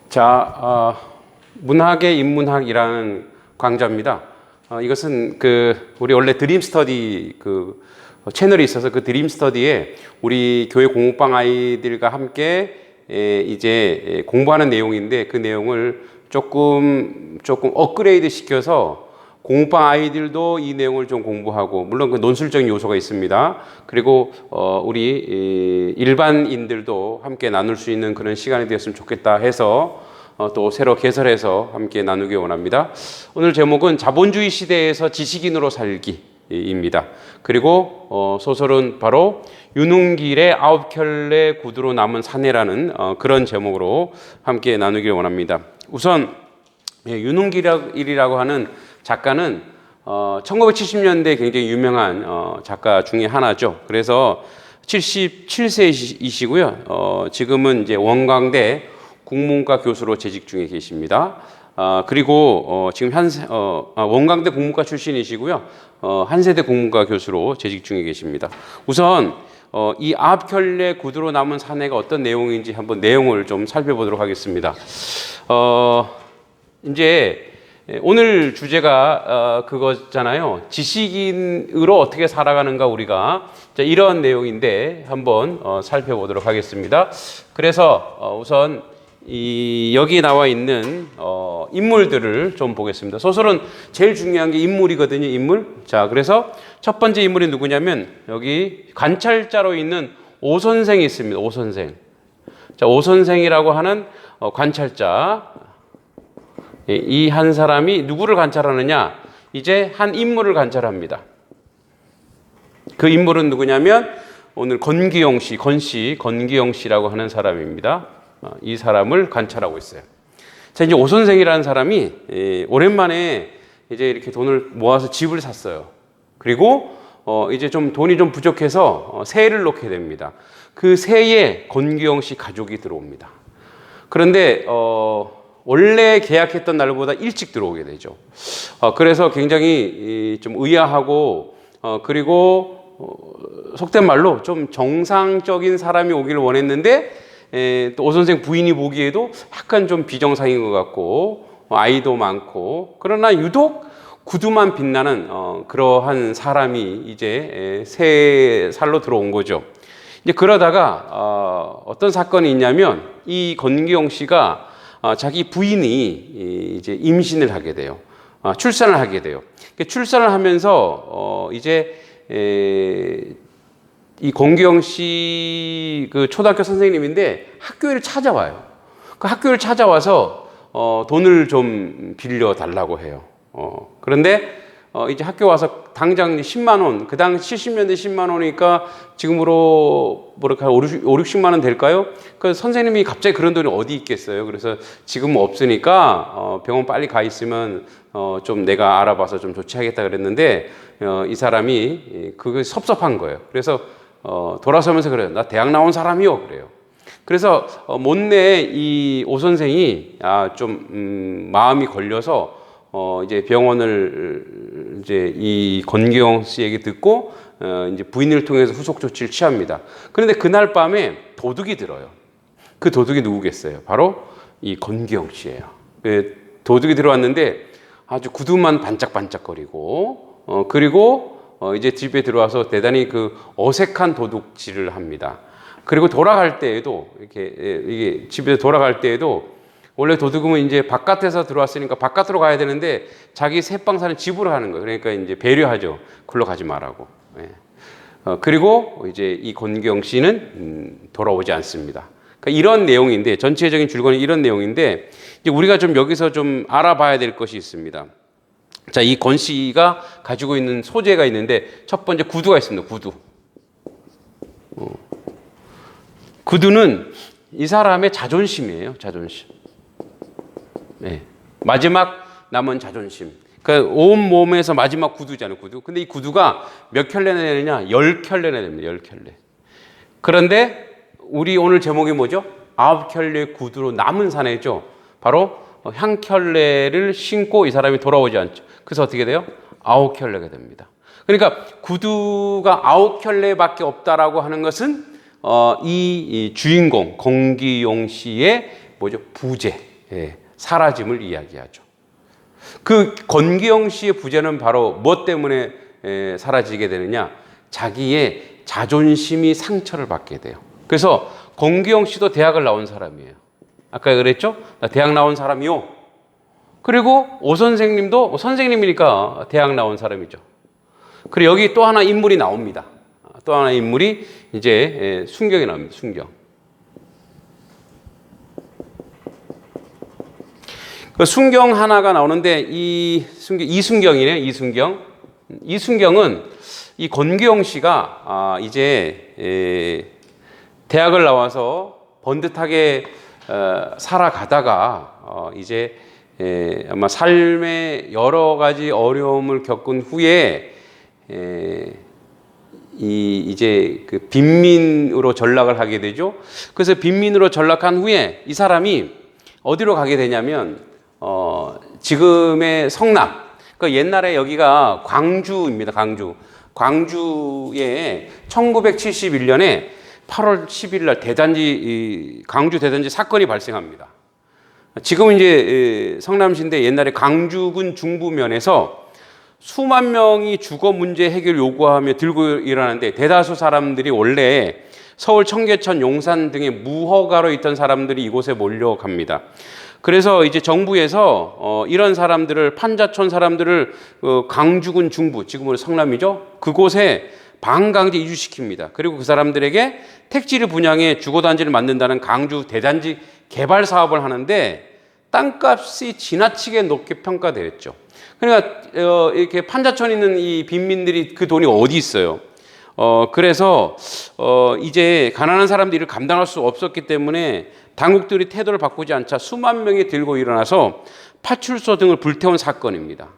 자, 문학의 인문학이라는 강좌입니다. 이것은 우리 원래 드림 스터디 채널이 있어서 그 드림 스터디에 우리 교회 공부방 아이들과 함께 이제 공부하는 내용인데, 그 내용을 조금 업그레이드 시켜서 공부방 아이들도 이 내용을 좀 공부하고, 물론 그 논술적인 요소가 있습니다. 그리고 우리 일반인들도 함께 나눌 수 있는 그런 시간이 되었으면 좋겠다 해서 또 새로 개설해서 함께 나누기 원합니다. 오늘 제목은 자본주의 시대에서 지식인으로 살기입니다. 그리고 소설은 바로 윤웅길의 9켤레 구두로 남은 사내라는 그런 제목으로 함께 나누기 원합니다. 우선 윤웅길이라고 하는 작가는 1970년대 굉장히 유명한 작가 중에 하나죠. 그래서 77세이시고요. 지금은 이제 원광대 국문과 교수로 재직 중에 계십니다. 그리고 지금 원광대 국문과 출신이시고요. 한세대 국문과 교수로 재직 중에 계십니다. 우선 이 9켤레 구두로 남은 사내가 어떤 내용인지 한번 내용을 좀 살펴보도록 하겠습니다. 이제 오늘 주제가 그거잖아요. 지식인으로 어떻게 살아가는가 우리가. 자, 이런 내용인데 한번 살펴보도록 하겠습니다. 그래서 우선 여기 나와 있는 인물들을 좀 보겠습니다. 소설은 제일 중요한 게 인물이거든요. 인물. 자, 그래서 첫 번째 인물이 누구냐면 여기 관찰자로 있는 오 선생이 있습니다. 오 선생. 자, 오 선생이라고 하는 관찰자. 이 한 사람이 누구를 관찰하느냐? 이제 한 인물을 관찰합니다. 그 인물은 누구냐면 오늘 권기영 씨라고 하는 사람입니다. 이 사람을 관찰하고 있어요. 자, 이제 오 선생이라는 사람이 오랜만에 이제 이렇게 돈을 모아서 집을 샀어요. 그리고 이제 좀 돈이 좀 부족해서 세를 놓게 됩니다. 그 세에 권기영 씨 가족이 들어옵니다. 그런데 원래 계약했던 날보다 일찍 들어오게 되죠. 그래서 굉장히 좀 의아하고 그리고 속된 말로 좀 정상적인 사람이 오기를 원했는데 또 오 선생 부인이 보기에도 약간 좀 비정상인 것 같고 아이도 많고, 그러나 유독 구두만 빛나는 그러한 사람이 이제 새 살로 들어온 거죠. 이제 그러다가 어떤 사건이 있냐면 이 권기영 씨가 자기 부인이 이제 임신을 하게 돼요. 출산을 하게 돼요. 출산을 하면서 이제 이 권기영 씨 그 초등학교 선생님인데 학교를 찾아와요. 그 학교를 찾아와서 돈을 좀 빌려 달라고 해요. 그런데 이제 학교 와서 당장 10만 원, 그 당시 70년대 10만 원이니까 지금으로 뭐랄까 5, 60만 원 될까요? 그 선생님이 갑자기 그런 돈이 어디 있겠어요? 그래서 지금 없으니까 병원 빨리 가 있으면 좀 내가 알아봐서 좀 조치하겠다 그랬는데 이 사람이 그게 섭섭한 거예요. 그래서 돌아서면서 그래요. 나 대학 나온 사람이요. 그래요. 그래서 못내 이 오 선생이 좀 마음이 걸려서 이제 병원을 이제 이 권기영 씨에게 듣고 이제 부인을 통해서 후속 조치를 취합니다. 그런데 그날 밤에 도둑이 들어요. 그 도둑이 누구겠어요? 바로 이 권기영 씨예요. 도둑이 들어왔는데 아주 구두만 반짝반짝거리고 그리고 이제 집에 들어와서 대단히 그 어색한 도둑질을 합니다. 그리고 돌아갈 때에도 이게 집에 돌아갈 때에도 원래 도둑은 이제 바깥에서 들어왔으니까 바깥으로 가야 되는데 자기 새빵 사는 집으로 하는 거예요. 그러니까 이제 배려하죠. 글로 가지 말라고. 그리고 이제 이 권기영 씨는 돌아오지 않습니다. 그러니까 이런 내용인데, 전체적인 줄거리 이런 내용인데, 이제 우리가 좀 여기서 좀 알아봐야 될 것이 있습니다. 자, 이 권 씨가 가지고 있는 소재가 있는데, 첫 번째 구두가 있습니다. 구두. 구두는 이 사람의 자존심이에요. 자존심. 네. 마지막 남은 자존심. 그러니까 온 몸에서 마지막 구두잖아요. 구두. 근데 이 구두가 몇 켤레나 되느냐? 10켤레나 됩니다. 10켤레. 그런데 우리 오늘 제목이 뭐죠? 9켤레 구두로 남은 사내죠. 바로 한 켤레를 신고 이 사람이 돌아오지 않죠. 그래서 어떻게 돼요? 9켤레가 됩니다. 그러니까 구두가 9켤레밖에 없다라고 하는 것은 이 주인공 권기용 씨의 뭐죠? 부재. 사라짐을 이야기하죠. 그 권기영 씨의 부재는 바로 무엇 때문에 사라지게 되느냐? 자기의 자존심이 상처를 받게 돼요. 그래서 권기영 씨도 대학을 나온 사람이에요. 아까 그랬죠? 나 대학 나온 사람이요. 그리고 오 선생님도 선생님이니까 대학 나온 사람이죠. 그리고 여기 또 하나 인물이 나옵니다. 또 하나 인물이 이제 순경이 나옵니다. 순경. 그 순경 하나가 나오는데 이순경이네. 이순경은 이 권기영 씨가 이제 대학을 나와서 번듯하게 살아가다가 이제 아마 삶의 여러 가지 어려움을 겪은 후에 이제 그 빈민으로 전락을 하게 되죠. 그래서 빈민으로 전락한 후에 이 사람이 어디로 가게 되냐면 지금의 성남. 그 옛날에 여기가 광주입니다. 광주에 1971년에 8월 10일 날 광주 대단지 사건이 발생합니다. 지금은 이제 성남시인데 옛날에 광주군 중부면에서 수만 명이 주거 문제 해결 요구하며 들고 일어나는데 대다수 사람들이 원래 서울 청계천 용산 등의 무허가로 있던 사람들이 이곳에 몰려갑니다. 그래서 이제 정부에서 이런 사람들을 판자촌 사람들을 광주군 중부 지금은 성남이죠. 그곳에 반강제 이주시킵니다. 그리고 그 사람들에게 택지를 분양해 주거단지를 만든다는 광주 대단지 개발 사업을 하는데 땅값이 지나치게 높게 평가되었죠. 그러니까 이렇게 판자촌에 있는 이 빈민들이 그 돈이 어디 있어요? 그래서 이제 가난한 사람들이 이를 감당할 수 없었기 때문에 당국들이 태도를 바꾸지 않자 수만 명이 들고 일어나서 파출소 등을 불태운 사건입니다.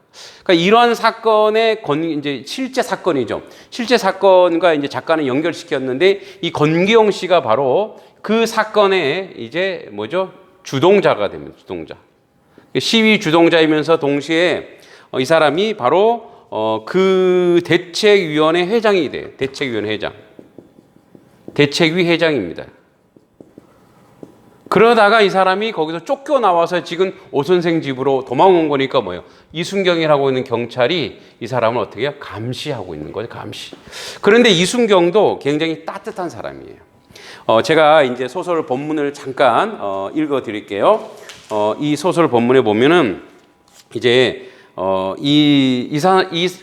그러니까 이러한 사건의 이제 실제 사건이죠. 실제 사건과 이제 작가는 연결시켰는데 이 권기영 씨가 바로 그 사건의 이제 주동자가 됩니다. 주동자. 시위 주동자이면서 동시에 이 사람이 바로 그 대책위원회 회장이 돼요. 대책위원회 회장. 대책위 회장입니다. 그러다가 이 사람이 거기서 쫓겨나와서 지금 오 선생 집으로 도망온 거니까 뭐예요? 이순경이라고 있는 경찰이 이 사람을 어떻게 해요? 감시하고 있는 거죠. 감시. 그런데 이순경도 굉장히 따뜻한 사람이에요. 제가 이제 소설 본문을 잠깐 읽어 드릴게요. 이 소설 본문에 보면은 이제 이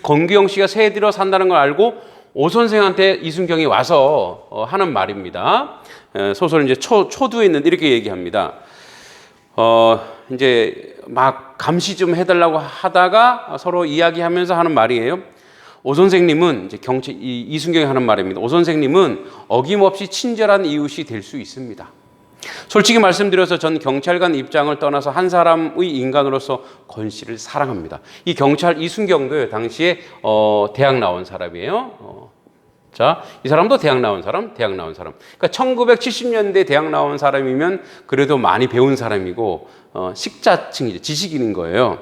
권기영 씨가 새 들어 산다는 걸 알고 오 선생한테 이순경이 와서 하는 말입니다. 소설 이제 초두에 있는데 이렇게 얘기합니다. 이제 막 감시 좀 해달라고 하다가 서로 이야기하면서 하는 말이에요. 오 선생님은 이제 이순경이 하는 말입니다. 오 선생님은 어김없이 친절한 이웃이 될 수 있습니다. 솔직히 말씀드려서 전 경찰관 입장을 떠나서 한 사람의 인간으로서 권 씨를 사랑합니다. 이 경찰 이순경도 당시에 대학 나온 사람이에요. 자, 이 사람도 대학 나온 사람. 그러니까 1970년대 대학 나온 사람이면 그래도 많이 배운 사람이고 식자층이죠. 지식인인 거예요.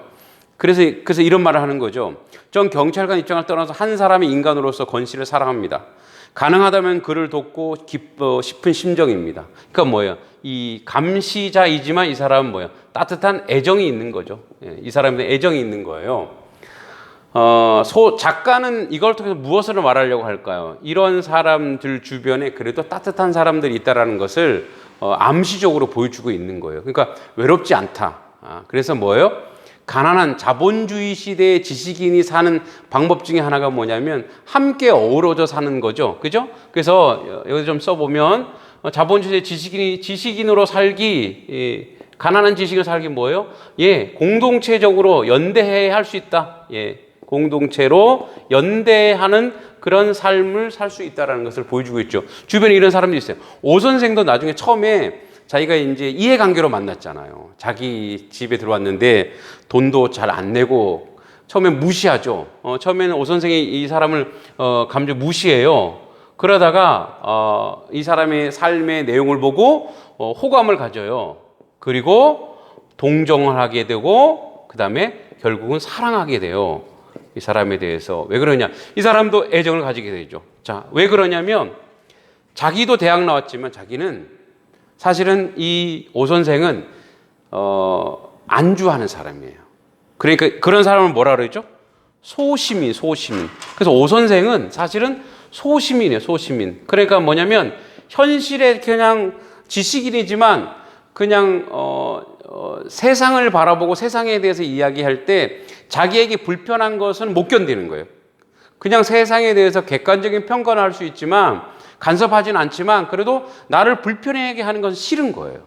그래서 이런 말을 하는 거죠. 전 경찰관 입장을 떠나서 한 사람의 인간으로서 권 씨를 사랑합니다. 가능하다면 그를 돕고 싶은 심정입니다. 그러니까 뭐예요? 이 감시자이지만 이 사람은 뭐예요? 따뜻한 애정이 있는 거죠. 이 사람에 애정이 있는 거예요. 작가는 이걸 통해서 무엇을 말하려고 할까요? 이런 사람들 주변에 그래도 따뜻한 사람들이 있다는 것을 암시적으로 보여주고 있는 거예요. 그러니까 외롭지 않다. 그래서 뭐예요? 가난한 자본주의 시대의 지식인이 사는 방법 중에 하나가 뭐냐면 함께 어우러져 사는 거죠. 그죠? 그래서 여기 좀 써보면 자본주의 지식인으로 살기, 가난한 지식인으로 살기 뭐예요? 공동체적으로 연대해야 할 수 있다. 공동체로 연대하는 그런 삶을 살 수 있다는 것을 보여주고 있죠. 주변에 이런 사람들이 있어요. 오 선생도 나중에 처음에 자기가 이제 이해관계로 만났잖아요. 자기 집에 들어왔는데 돈도 잘 안 내고 처음엔 무시하죠. 처음에는 오 선생이 이 사람을 감정 무시해요. 그러다가 이 사람의 삶의 내용을 보고 호감을 가져요. 그리고 동정을 하게 되고 그 다음에 결국은 사랑하게 돼요. 이 사람에 대해서. 왜 그러냐? 이 사람도 애정을 가지게 되죠. 자, 왜 그러냐면 자기도 대학 나왔지만 자기는 사실은 이 오 선생은 안주하는 사람이에요. 그러니까 그런 사람을 뭐라 그러죠? 소시민. 그래서 오 선생은 사실은 소시민이에요. 소시민. 그러니까 뭐냐면 현실에 그냥 지식인이지만 그냥 세상을 바라보고 세상에 대해서 이야기할 때 자기에게 불편한 것은 못 견디는 거예요. 그냥 세상에 대해서 객관적인 평가를 할 수 있지만 간섭하지는 않지만 그래도 나를 불편하게 하는 것은 싫은 거예요.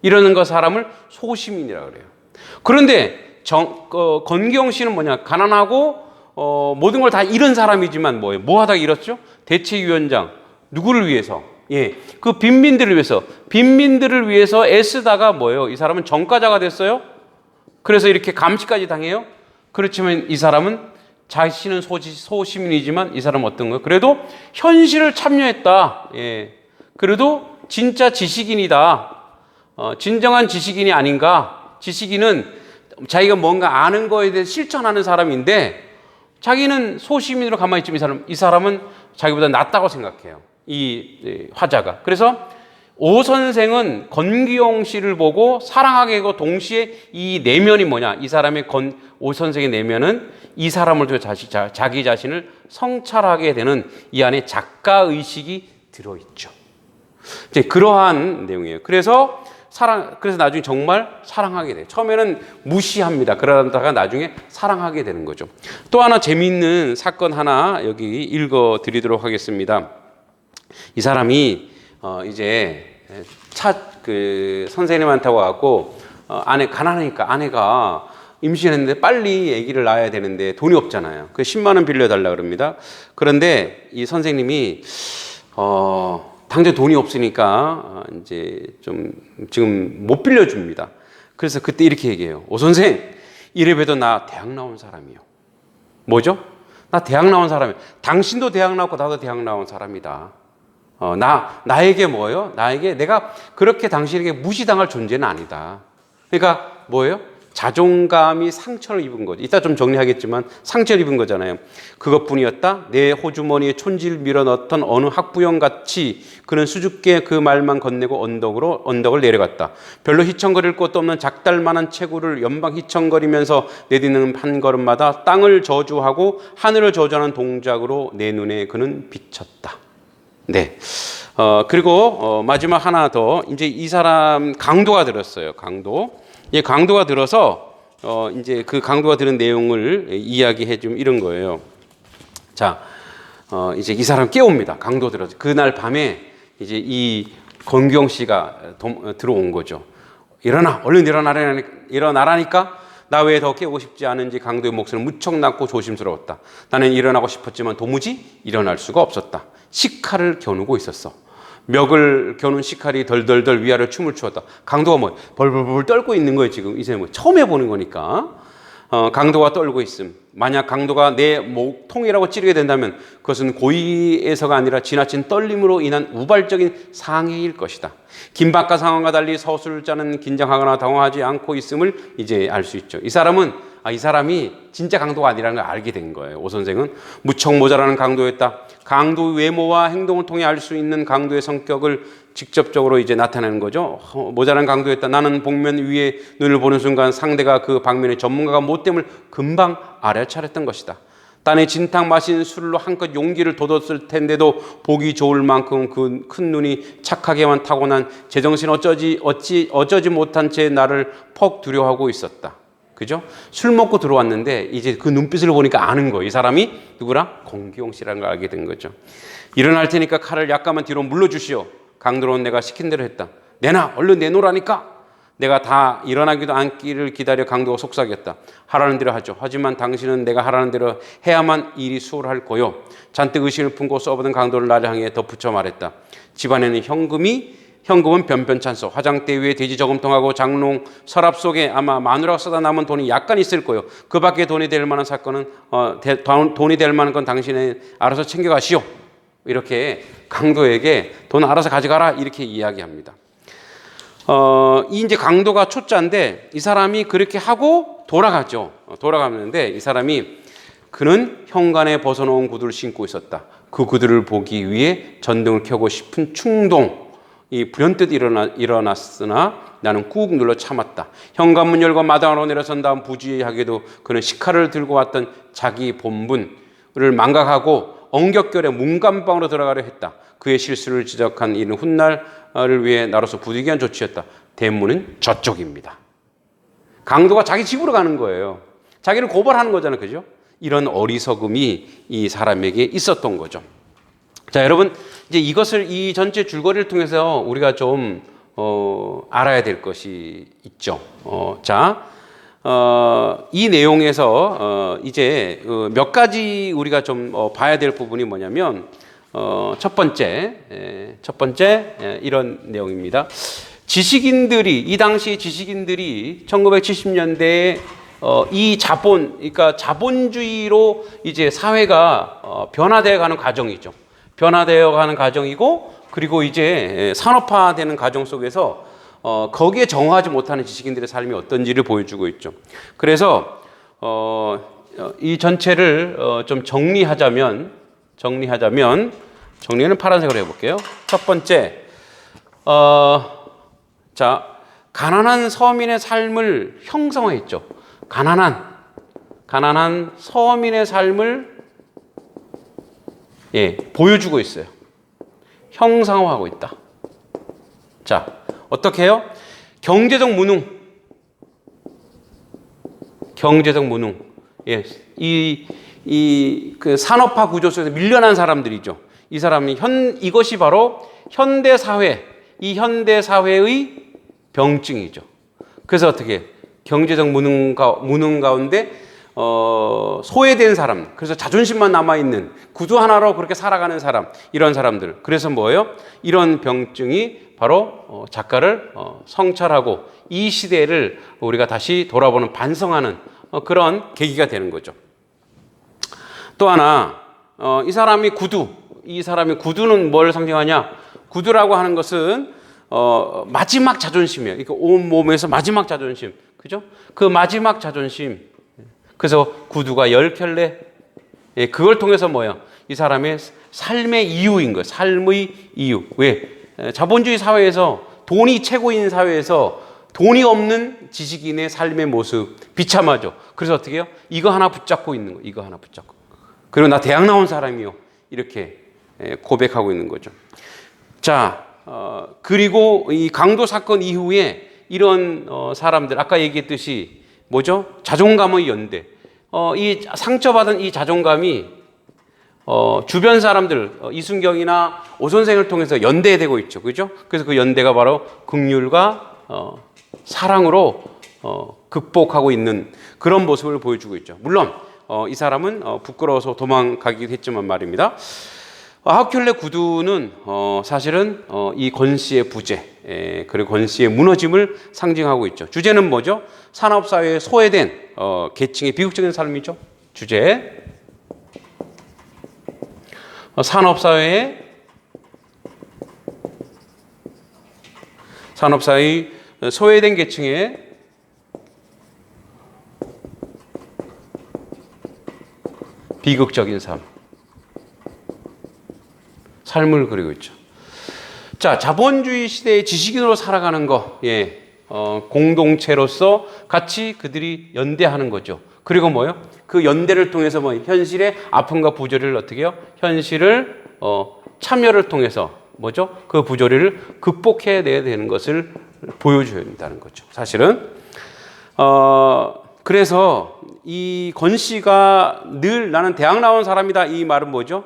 이러는 거 사람을 소시민이라고 그래요. 그런데 건기영 씨는 뭐냐? 가난하고 모든 걸 다 잃은 사람이지만 뭐예요? 뭐 하다가 잃었죠? 대책위원장. 누구를 위해서? 예, 그 빈민들을 위해서 애쓰다가 뭐예요? 이 사람은 전과자가 됐어요. 그래서 이렇게 감시까지 당해요. 그렇지만 이 사람은 자신은 소시민이지만 이 사람은 어떤 거예요? 그래도 현실을 참여했다. 예, 그래도 진짜 지식인이다. 진정한 지식인이 아닌가? 지식인은 자기가 뭔가 아는 거에 대해 실천하는 사람인데 자기는 소시민으로 가만히 있지만 이 사람은 자기보다 낫다고 생각해요. 이 화자가. 그래서 오 선생은 건기용 씨를 보고 사랑하게 하고 동시에 이 내면이 뭐냐? 이 사람의 오 선생의 내면은 이 사람을 통해 자기 자신을 성찰하게 되는 이 안에 작가의식이 들어있죠. 이제 그러한 내용이에요. 그래서 나중에 정말 사랑하게 돼요. 처음에는 무시합니다. 그러다가 나중에 사랑하게 되는 거죠. 또 하나 재미있는 사건 하나 여기 읽어 드리도록 하겠습니다. 이 사람이 이제 선생님한테 와갖고 가난하니까 아내가 임신했는데 빨리 아기를 낳아야 되는데 돈이 없잖아요. 그 10만 원 빌려달라 그럽니다. 그런데 이 선생님이 당장 돈이 없으니까 이제 좀 지금 못 빌려줍니다. 그래서 그때 이렇게 얘기해요. 오 선생, 이래봬도 나 대학 나온 사람이요. 뭐죠? 나 대학 나온 사람이에요. 당신도 대학 나왔고 나도 대학 나온 사람이다. 나에게 뭐예요? 나에게 내가 그렇게 당신에게 무시당할 존재는 아니다. 그러니까 뭐예요? 자존감이 상처를 입은 거죠. 이따 좀 정리하겠지만 상처를 입은 거잖아요. 그것뿐이었다. 내 호주머니에 촌지를 밀어넣던 어느 학부형 같이 그는 수줍게 그 말만 건네고 언덕을 내려갔다. 별로 휘청거릴 것도 없는 작달만한 체구를 연방 휘청거리면서 내딛는 한 걸음마다 땅을 저주하고 하늘을 저주하는 동작으로 내 눈에 그는 비쳤다. 네. 그리고 마지막 하나 더. 이제 이 사람 강도가 들었어요. 강도가 들어서 이제 그 강도가 들은 내용을 이야기해 좀 이런 거예요. 자, 이제 이 사람 깨웁니다. 강도 들어서 그날 밤에 이제 이 건경 씨가 들어온 거죠. 얼른 일어나라니까. 나 왜 더 깨우고 싶지 않은지 강도의 목소리는 무척 낮고 조심스러웠다. 나는 일어나고 싶었지만 도무지 일어날 수가 없었다. 식칼을 겨누고 있었어. 멱을 겨눈 식칼이 덜덜덜 위아래 춤을 추었다. 강도가 벌벌벌 떨고 있는 거예요. 지금 이제 처음 해보는 거니까. 강도가 떨고 있음. 만약 강도가 내 목통이라고 찌르게 된다면 그것은 고의에서가 아니라 지나친 떨림으로 인한 우발적인 상해일 것이다. 긴박한 상황과 달리 서술자는 긴장하거나 당황하지 않고 있음을 이제 알 수 있죠. 이 사람이 진짜 강도가 아니라는 걸 알게 된 거예요. 오 선생은 무척 모자라는 강도였다. 강도 외모와 행동을 통해 알 수 있는 강도의 성격을 직접적으로 이제 나타내는 거죠. 모자란 강도였다. 나는 복면 위에 눈을 보는 순간 상대가 그 방면의 전문가가 못됨을 금방 알아차렸던 것이다. 딴에 진탕 마신 술로 한껏 용기를 돋웠을 텐데도 보기 좋을 만큼 그 큰 눈이 착하게만 타고난 제정신 어쩌지 못한 채 나를 퍽 두려워하고 있었다. 그죠? 술 먹고 들어왔는데 이제 그 눈빛을 보니까 아는 거예요. 이 사람이 누구라? 건기용 씨라는 걸 알게 된 거죠. 일어날 테니까 칼을 약간만 뒤로 물러주시오. 강도로는 내가 시킨 대로 했다. 얼른 내놓으라니까. 내가 다 일어나기도 않기를 기다려 강도가 속삭였다. 하라는 대로 하죠. 하지만 당신은 내가 하라는 대로 해야만 일이 수월할 거요. 잔뜩 의심을 품고 써보던 강도를 나를 향해 덧붙여 말했다. 집안에는 현금은 변변찮소. 화장대 위에 돼지 저금통하고 장롱 서랍 속에 아마 마누라가 써다 남은 돈이 약간 있을 거요. 그 밖에 돈이 될 만한 건 당신이 알아서 챙겨가시오. 이렇게 강도에게 돈 알아서 가져가라 이렇게 이야기합니다. 이제 강도가 초짜인데 이 사람이 그렇게 하고 돌아가죠. 돌아가는데 이 사람이 그는 현관에 벗어놓은 구두를 신고 있었다. 그 구두를 보기 위해 전등을 켜고 싶은 충동. 이 불현듯 일어났으나 나는 꾹 눌러 참았다. 현관문 열고 마당으로 내려선 다음 부주의하게도 그는 식칼을 들고 왔던 자기 본분을 망각하고 엉겹결에 문간방으로 들어가려 했다. 그의 실수를 지적한 이는 훗날을 위해 나로서 부득이한 조치였다. 대문은 저쪽입니다. 강도가 자기 집으로 가는 거예요. 자기를 고발하는 거잖아요. 그죠? 이런 어리석음이 이 사람에게 있었던 거죠. 자, 여러분, 이제 이것을 이 전체 줄거리를 통해서 우리가 좀 알아야 될 것이 있죠. 이 내용에서 이제 몇 가지 우리가 좀 봐야 될 부분이 뭐냐면 첫 번째 이런 내용입니다. 지식인들이 이 당시 지식인들이 1970년대에 이 그러니까 자본주의로 이제 사회가 변화되어 가는 과정이죠. 변화되어 가는 과정이고, 그리고 이제 산업화되는 과정 속에서 거기에 정화하지 못하는 지식인들의 삶이 어떤지를 보여주고 있죠. 그래서 이 전체를 좀 정리는 파란색으로 해볼게요. 첫 번째, 가난한 서민의 삶을 형성화했죠. 가난한 서민의 삶을 보여주고 있어요. 형상화하고 있다. 자, 어떻게 해요? 경제적 무능. 그 산업화 구조 속에서 밀려난 사람들이죠. 이 사람이 이것이 바로 현대 사회의 병증이죠. 그래서 어떻게 경제적 무능 가운데 소외된 사람, 그래서 자존심만 남아있는 구두 하나로 그렇게 살아가는 사람, 이런 사람들. 그래서 뭐예요? 이런 병증이 바로 작가를 성찰하고 이 시대를 우리가 다시 돌아보는, 반성하는 그런 계기가 되는 거죠. 또 하나, 이 사람이 구두는 뭘 상징하냐? 구두라고 하는 것은 마지막 자존심이에요. 그러니까 온 몸에서 마지막 자존심, 그죠? 그 마지막 자존심. 그래서 구두가 10켤레. 그걸 통해서 뭐예요? 이 사람의 삶의 이유인 거예요. 삶의 이유. 왜? 자본주의 사회에서, 돈이 최고인 사회에서 돈이 없는 지식인의 삶의 모습 비참하죠. 그래서 어떻게 해요? 이거 하나 붙잡고 있는 거예요. 이거 하나 붙잡고. 그리고 나 대학 나온 사람이요. 이렇게 고백하고 있는 거죠. 자, 그리고 이 강도 사건 이후에 이런 사람들, 아까 얘기했듯이 뭐죠? 자존감의 연대. 이 상처받은 이 자존감이 주변 사람들, 이순경이나 오 선생을 통해서 연대되고 있죠. 그죠? 그래서 그 연대가 바로 긍휼과 사랑으로 극복하고 있는 그런 모습을 보여주고 있죠. 물론 이 사람은 부끄러워서 도망가기도 했지만 말입니다. 하큘레 구두는 사실은 이 권씨의 부재, 그리고 권씨의 무너짐을 상징하고 있죠. 주제는 뭐죠? 산업사회에 소외된 계층의 비극적인 삶이죠. 주제. 산업사회의 소외된 계층의 비극적인 삶을 그리고 있죠. 자, 자본주의 시대의 지식인으로 살아가는 거, 공동체로서 같이 그들이 연대하는 거죠. 그리고 뭐요? 그 연대를 통해서 현실의 아픔과 부조리를 어떻게 해요? 현실을 참여를 통해서 뭐죠? 그 부조리를 극복해야 되는 것을 보여줘야 된다는 거죠. 사실은 그래서 이 권 씨가 늘 나는 대학 나온 사람이다, 이 말은 뭐죠?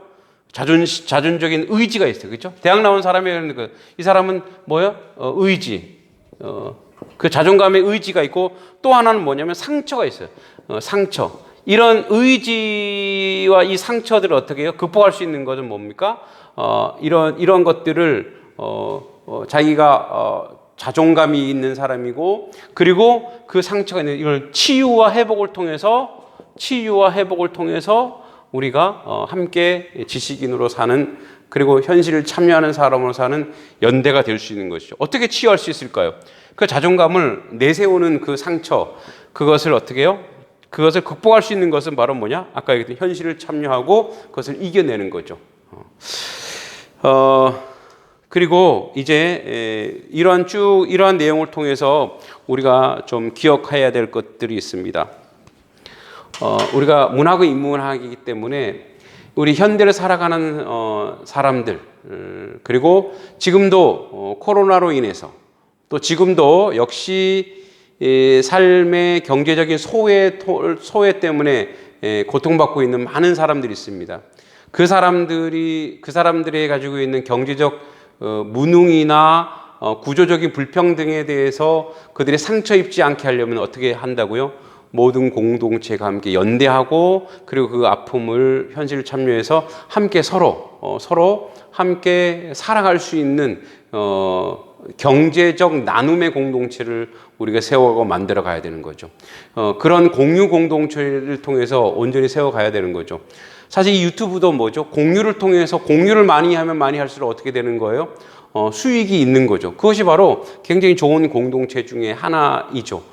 자존적인 의지가 있어요. 그렇죠? 대학 나온 사람이 이 사람은 뭐예요? 의지. 그 자존감의 의지가 있고, 또 하나는 뭐냐면 상처가 있어요. 상처. 이런 의지와 이 상처들을 어떻게 해요? 극복할 수 있는 것은 뭡니까? 이런 것들을 자기가 자존감이 있는 사람이고, 그리고 그 상처가 있는 이걸 치유와 회복을 통해서 우리가 함께 지식인으로 사는, 그리고 현실을 참여하는 사람으로 사는 연대가 될 수 있는 것이죠. 어떻게 치유할 수 있을까요? 그 자존감을 내세우는 그 상처, 그것을 어떻게 해요? 그것을 극복할 수 있는 것은 바로 뭐냐? 아까 얘기했던 현실을 참여하고 그것을 이겨내는 거죠. 그리고 이제 이러한 내용을 통해서 우리가 좀 기억해야 될 것들이 있습니다. 우리가 문학의 인문학이기 때문에 우리 현대를 살아가는 사람들, 그리고 지금도 코로나로 인해서 또 지금도 역시 삶의 경제적인 소외 때문에 고통받고 있는 많은 사람들이 있습니다. 그 사람들이 가지고 있는 경제적 무능이나 구조적인 불평등에 대해서 그들이 상처 입지 않게 하려면 어떻게 한다고요? 모든 공동체가 함께 연대하고, 그리고 그 아픔을 현실 참여해서 함께 서로 함께 살아갈 수 있는 경제적 나눔의 공동체를 우리가 세워가고 만들어 가야 되는 거죠. 그런 공유 공동체를 통해서 온전히 세워가야 되는 거죠. 사실 이 유튜브도 뭐죠? 공유를 통해서, 공유를 많이 하면 많이 할수록 어떻게 되는 거예요? 수익이 있는 거죠. 그것이 바로 굉장히 좋은 공동체 중에 하나이죠.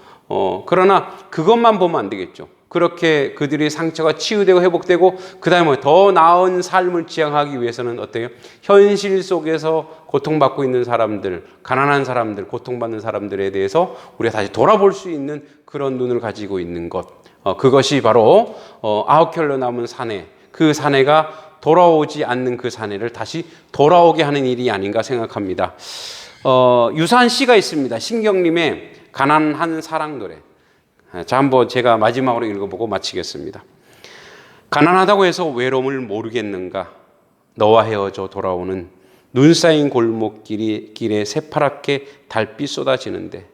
그러나 그것만 보면 안 되겠죠. 그렇게 그들의 상처가 치유되고 회복되고, 그 다음에 더 나은 삶을 지향하기 위해서는 어때요? 현실 속에서 고통받고 있는 사람들, 가난한 사람들, 고통받는 사람들에 대해서 우리가 다시 돌아볼 수 있는 그런 눈을 가지고 있는 것. 그것이 바로 9켤레 남은 사내, 그 사내가 돌아오지 않는 그 사내를 다시 돌아오게 하는 일이 아닌가 생각합니다. 유사한 시가 있습니다. 신경님의 가난한 사랑 노래. 자, 한번 제가 마지막으로 읽어보고 마치겠습니다. 가난하다고 해서 외로움을 모르겠는가? 너와 헤어져 돌아오는 눈 쌓인 골목길에 새파랗게 달빛 쏟아지는데,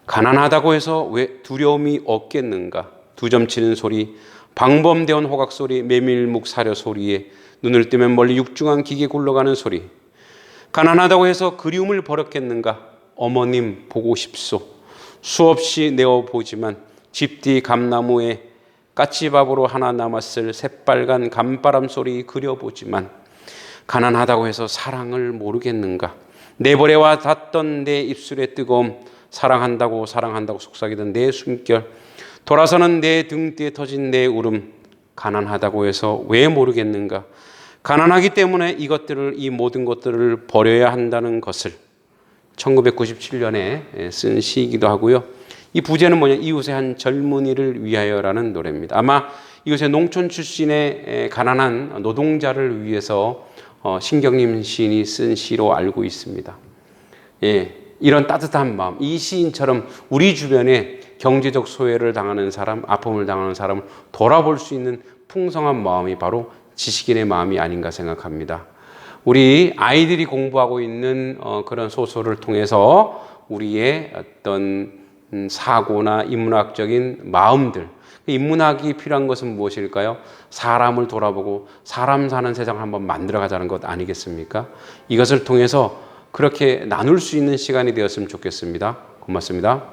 가난하다고 해서 왜 두려움이 없겠는가? 두 점 치는 소리, 방범대원 호각 소리, 메밀묵 사료 소리에 눈을 뜨면 멀리 육중한 기계 굴러가는 소리. 가난하다고 해서 그리움을 버렸겠는가? 어머님 보고 싶소. 수없이 내어보지만 집 뒤 감나무에 까치밥으로 하나 남았을 새빨간 감바람 소리 그려보지만, 가난하다고 해서 사랑을 모르겠는가? 내버려와 닿던 내 입술의 뜨거움, 사랑한다고 속삭이던 내 숨결, 돌아서는 내 등 뒤에 터진 내 울음, 가난하다고 해서 왜 모르겠는가? 가난하기 때문에 이 모든 것들을 버려야 한다는 것을 1997년에 쓴 시이기도 하고요. 이 부제는 뭐냐? 이웃의 한 젊은이를 위하여라는 노래입니다. 아마 이곳의 농촌 출신의 가난한 노동자를 위해서 신경림 시인이 쓴 시로 알고 있습니다. 이런 따뜻한 마음, 이 시인처럼 우리 주변에 경제적 소외를 당하는 사람, 아픔을 당하는 사람을 돌아볼 수 있는 풍성한 마음이 바로 지식인의 마음이 아닌가 생각합니다. 우리 아이들이 공부하고 있는 그런 소설을 통해서 우리의 어떤 사고나 인문학적인 마음들, 인문학이 필요한 것은 무엇일까요? 사람을 돌아보고 사람 사는 세상을 한번 만들어 가자는 것 아니겠습니까? 이것을 통해서 그렇게 나눌 수 있는 시간이 되었으면 좋겠습니다. 고맙습니다.